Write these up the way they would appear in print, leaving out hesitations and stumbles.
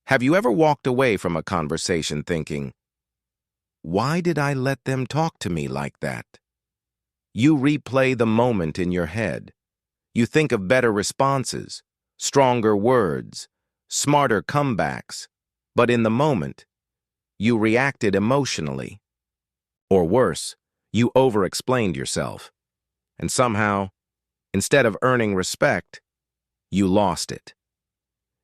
Have you ever walked away from a conversation thinking, why did I let them talk to me like that? You replay the moment in your head. You think of better responses, stronger words, smarter comebacks, but in the moment, you reacted emotionally. Or worse, you over-explained yourself. And somehow, instead of earning respect, you lost it.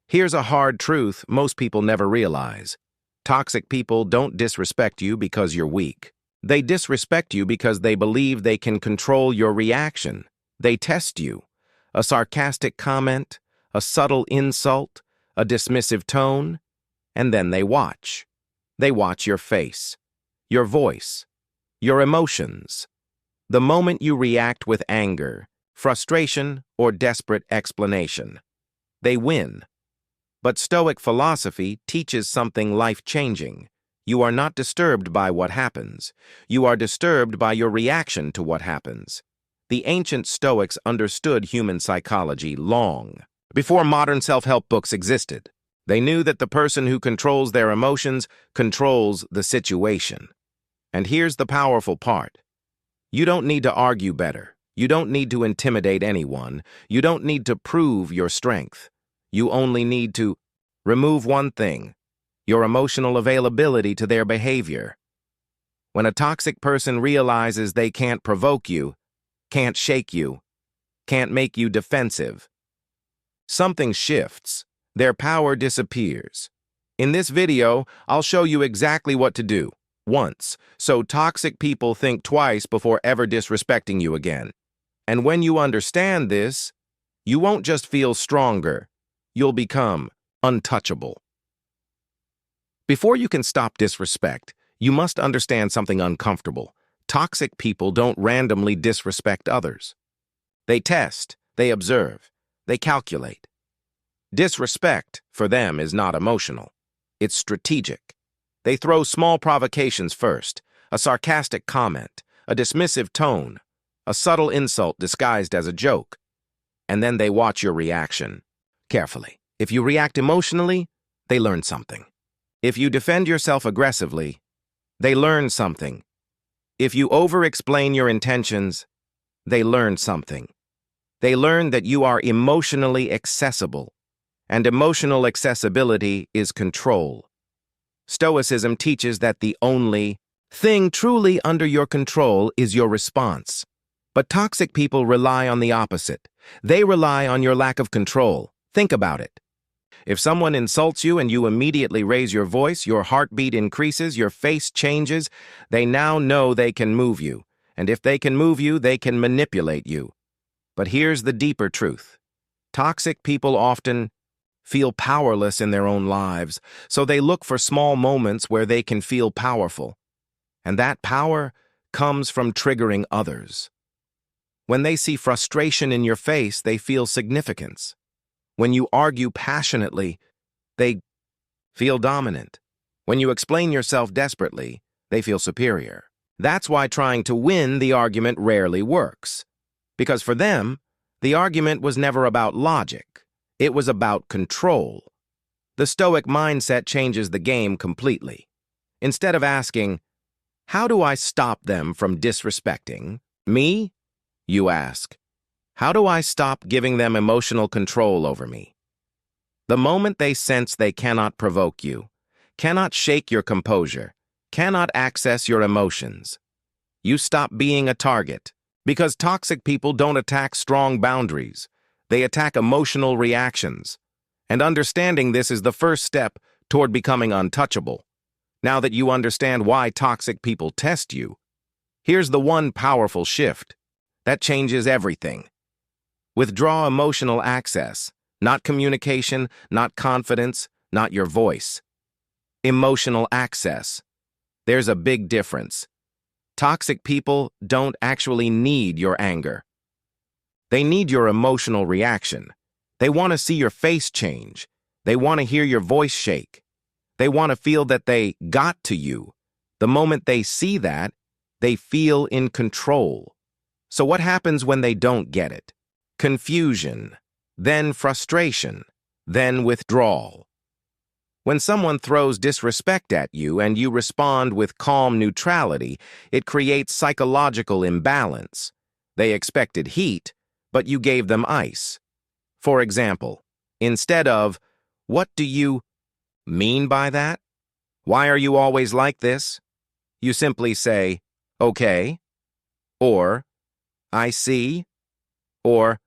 Here's a hard truth most people never realize. Toxic people don't disrespect you because you're weak. They disrespect you because they believe they can control your reaction. They test you. A sarcastic comment, a subtle insult, a dismissive tone, and then they watch. They watch your face, your voice, your emotions. The moment you react with anger, frustration, or desperate explanation, they win. But Stoic philosophy teaches something life-changing. You are not disturbed by what happens. You are disturbed by your reaction to what happens. The ancient Stoics understood human psychology long before modern self-help books existed. They knew that the person who controls their emotions controls the situation. And here's the powerful part. You don't need to argue better. You don't need to intimidate anyone. You don't need to prove your strength. You only need to remove one thing: your emotional availability to their behavior. When a toxic person realizes they can't provoke you, can't shake you, can't make you defensive, something shifts. Their power disappears. In this video, I'll show you exactly what to do once, so toxic people think twice before ever disrespecting you again. And when you understand this, you won't just feel stronger, you'll become untouchable. Before you can stop disrespect, you must understand something uncomfortable. Toxic people don't randomly disrespect others. They test, they observe, they calculate. Disrespect, for them, is not emotional. It's strategic. They throw small provocations first, a sarcastic comment, a dismissive tone, a subtle insult disguised as a joke, and then they watch your reaction carefully. If you react emotionally, they learn something. If you defend yourself aggressively, they learn something. If you over-explain your intentions, they learn something. They learn that you are emotionally accessible, and emotional accessibility is control. Stoicism teaches that the only thing truly under your control is your response. But toxic people rely on the opposite. They rely on your lack of control. Think about it. If someone insults you and you immediately raise your voice, your heartbeat increases, your face changes, they now know they can move you. And if they can move you, they can manipulate you. But here's the deeper truth. Toxic people often feel powerless in their own lives, so they look for small moments where they can feel powerful. And that power comes from triggering others. When they see frustration in your face, they feel significance. When you argue passionately, they feel dominant. When you explain yourself desperately, they feel superior. That's why trying to win the argument rarely works. Because for them, the argument was never about logic. It was about control. The Stoic mindset changes the game completely. Instead of asking, how do I stop them from disrespecting me? You ask, how do I stop giving them emotional control over me? The moment they sense they cannot provoke you, cannot shake your composure, cannot access your emotions, you stop being a target. Because toxic people don't attack strong boundaries. They attack emotional reactions. And understanding this is the first step toward becoming untouchable. Now that you understand why toxic people test you, here's the one powerful shift that changes everything. Withdraw emotional access, not communication, not confidence, not your voice. Emotional access. There's a big difference. Toxic people don't actually need your anger. They need your emotional reaction. They want to see your face change. They want to hear your voice shake. They want to feel that they got to you. The moment they see that, they feel in control. So what happens when they don't get it? Confusion, then frustration, then withdrawal. When someone throws disrespect at you and you respond with calm neutrality, it creates psychological imbalance. They expected heat, but you gave them ice. For example, instead of, "What do you mean by that? Why are you always like this?" you simply say, "Okay," or "I see," or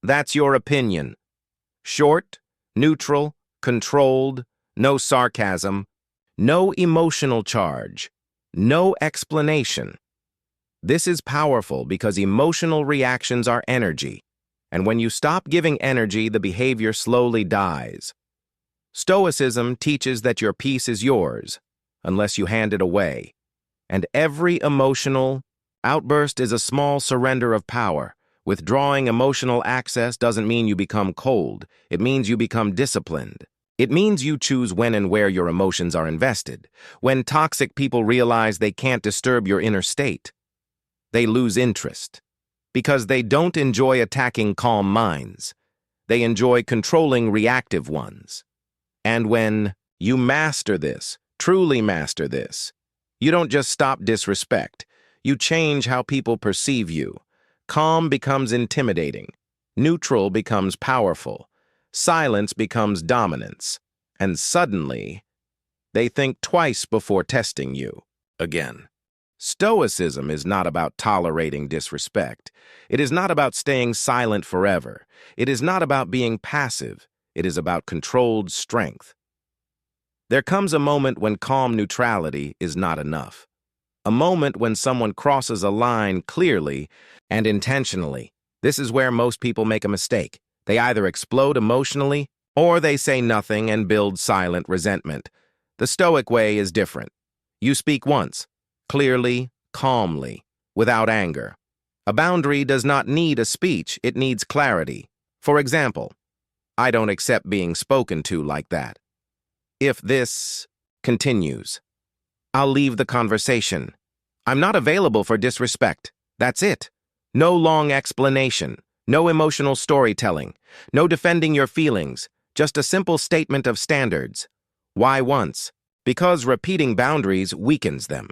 "That's your opinion." Short, neutral, controlled, no sarcasm, no emotional charge, no explanation. This is powerful because emotional reactions are energy, and when you stop giving energy, the behavior slowly dies. Stoicism teaches that your peace is yours, unless you hand it away, and every emotional outburst is a small surrender of power. Withdrawing emotional access doesn't mean you become cold. It means you become disciplined. It means you choose when and where your emotions are invested. When toxic people realize they can't disturb your inner state, they lose interest. Because they don't enjoy attacking calm minds. They enjoy controlling reactive ones. And when you master this, truly master this, you don't just stop disrespect. You change how people perceive you. Calm becomes intimidating. Neutral becomes powerful. Silence becomes dominance. And suddenly, they think twice before testing you again. Stoicism is not about tolerating disrespect. It is not about staying silent forever. It is not about being passive. It is about controlled strength. There comes a moment when calm neutrality is not enough. A moment when someone crosses a line clearly and intentionally. This is where most people make a mistake. They either explode emotionally or they say nothing and build silent resentment. The Stoic way is different. You speak once, clearly, calmly, without anger. A boundary does not need a speech, it needs clarity. For example, "I don't accept being spoken to like that. If this continues, I'll leave the conversation. I'm not available for disrespect. That's it. No long explanation, no emotional storytelling, no defending your feelings, just a simple statement of standards." Why once? Because repeating boundaries weakens them.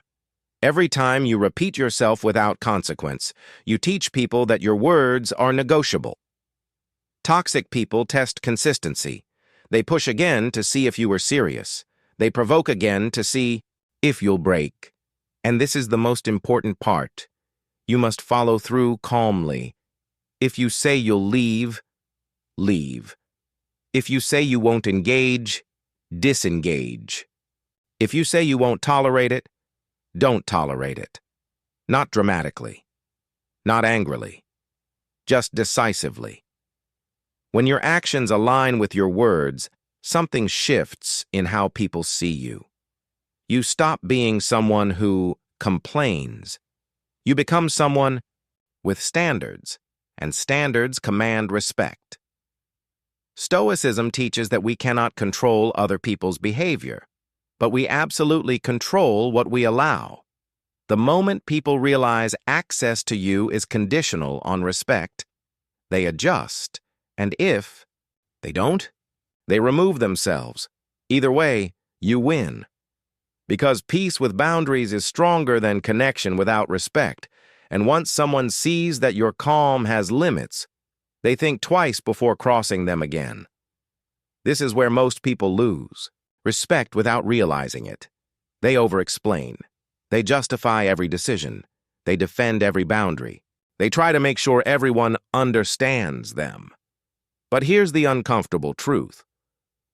Every time you repeat yourself without consequence, you teach people that your words are negotiable. Toxic people test consistency. They push again to see if you are serious. They provoke again to see if you'll break. And this is the most important part. You must follow through calmly. If you say you'll leave, leave. If you say you won't engage, disengage. If you say you won't tolerate it, don't tolerate it. Not dramatically. Not angrily. Just decisively. When your actions align with your words, something shifts in how people see you. You stop being someone who complains. You become someone with standards, and standards command respect. Stoicism teaches that we cannot control other people's behavior, but we absolutely control what we allow. The moment people realize access to you is conditional on respect, they adjust, and if they don't, they remove themselves. Either way, you win. Because peace with boundaries is stronger than connection without respect, and once someone sees that your calm has limits, they think twice before crossing them again. This is where most people lose. Respect without realizing it. They over-explain. They justify every decision. They defend every boundary. They try to make sure everyone understands them. But here's the uncomfortable truth.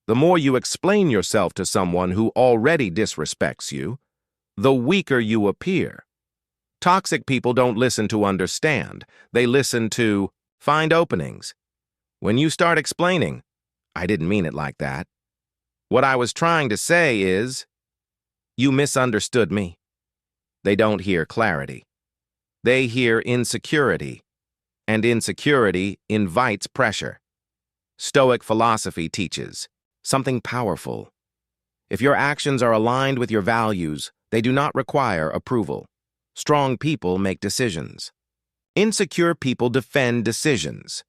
The more you explain yourself to someone who already disrespects you, the weaker you appear. Toxic people don't listen to understand. They listen to find openings. When you start explaining, "I didn't mean it like that. What I was trying to say is, you misunderstood me." They don't hear clarity. They hear insecurity, and insecurity invites pressure. Stoic philosophy teaches something powerful. If your actions are aligned with your values, they do not require approval. Strong people make decisions. Insecure people defend decisions.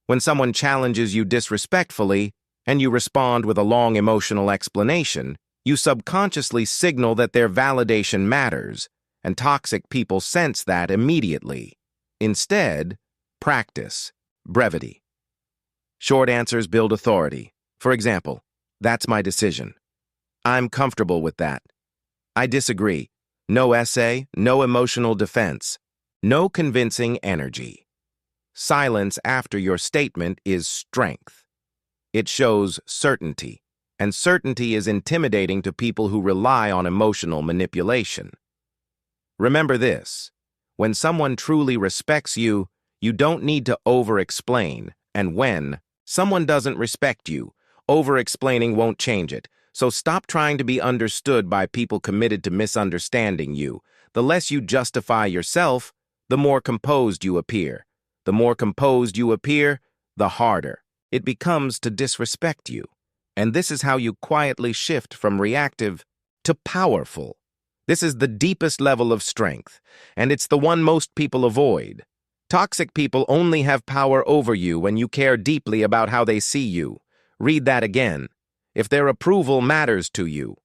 When someone challenges you disrespectfully, and you respond with a long emotional explanation, you subconsciously signal that their validation matters, and toxic people sense that immediately. Instead, practice brevity. Short answers build authority. For example, "That's my decision. I'm comfortable with that. I disagree." No essay, no emotional defense, no convincing energy. Silence after your statement is strength. It shows certainty, and certainty is intimidating to people who rely on emotional manipulation. Remember this: when someone truly respects you, you don't need to over-explain, and when someone doesn't respect you, over-explaining won't change it. So stop trying to be understood by people committed to misunderstanding you. The less you justify yourself, the more composed you appear. The more composed you appear, the harder it becomes to disrespect you. And this is how you quietly shift from reactive to powerful. This is the deepest level of strength, and it's the one most people avoid. Toxic people only have power over you when you care deeply about how they see you. Read that again. If their approval matters to you,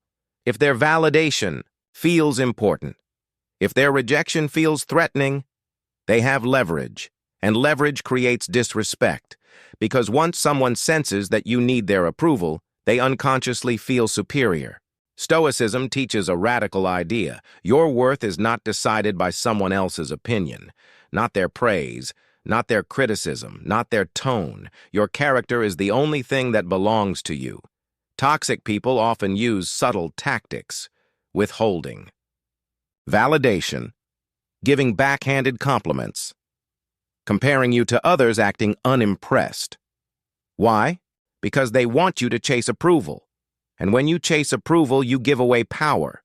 if their validation feels important, if their rejection feels threatening, they have leverage, and leverage creates disrespect, because once someone senses that you need their approval, they unconsciously feel superior. Stoicism teaches a radical idea. Your worth is not decided by someone else's opinion, not their praise, not their criticism, not their tone. Your character is the only thing that belongs to you. Toxic people often use subtle tactics: withholding, validation, giving backhanded compliments, comparing you to others, acting unimpressed. Why? Because they want you to chase approval. And when you chase approval, you give away power.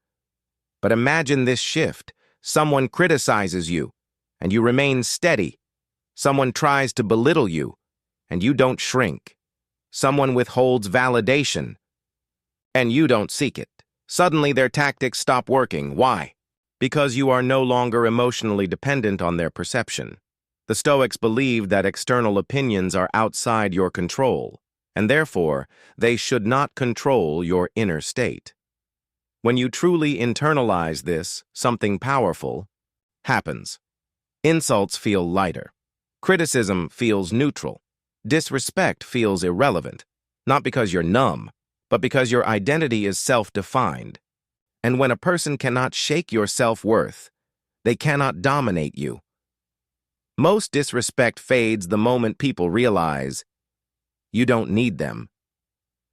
But imagine this shift. Someone criticizes you, and you remain steady. Someone tries to belittle you, and you don't shrink. Someone withholds validation, and you don't seek it. Suddenly, their tactics stop working. Why? Because you are no longer emotionally dependent on their perception. The Stoics believed that external opinions are outside your control, and therefore, they should not control your inner state. When you truly internalize this, something powerful happens. Insults feel lighter. Criticism feels neutral. Disrespect feels irrelevant, not because you're numb, but because your identity is self-defined. And when a person cannot shake your self-worth, they cannot dominate you. Most disrespect fades the moment people realize you don't need them.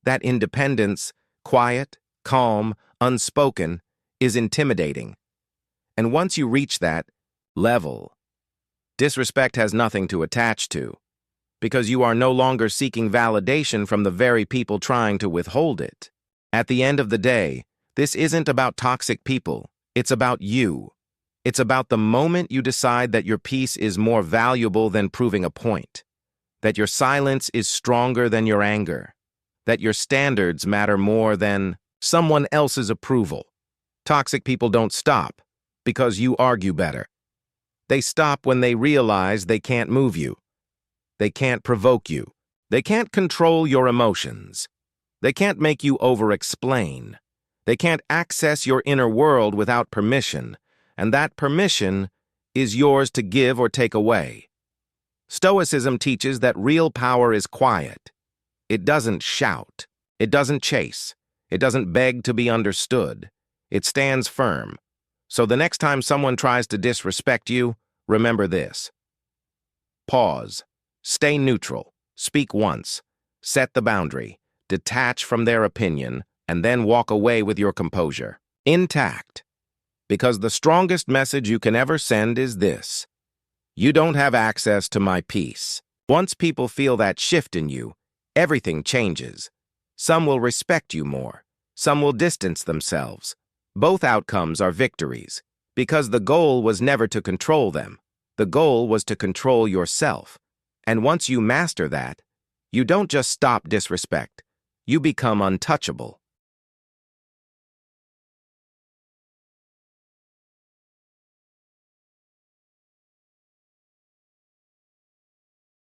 That independence, quiet, calm, unspoken, is intimidating. And once you reach that level, disrespect has nothing to attach to, because you are no longer seeking validation from the very people trying to withhold it. At the end of the day, this isn't about toxic people. It's about you. It's about the moment you decide that your peace is more valuable than proving a point, that your silence is stronger than your anger, that your standards matter more than someone else's approval. Toxic people don't stop because you argue better. They stop when they realize they can't move you. They can't provoke you. They can't control your emotions. They can't make you over-explain. They can't access your inner world without permission, and that permission is yours to give or take away. Stoicism teaches that real power is quiet. It doesn't shout. It doesn't chase. It doesn't beg to be understood. It stands firm. So the next time someone tries to disrespect you, remember this. Pause. Stay neutral. Speak once. Set the boundary. Detach from their opinion, and then walk away with your composure intact. Because the strongest message you can ever send is this: you don't have access to my peace. Once people feel that shift in you, everything changes. Some will respect you more. Some will distance themselves. Both outcomes are victories, because the goal was never to control them. The goal was to control yourself. And once you master that, you don't just stop disrespect. You become untouchable.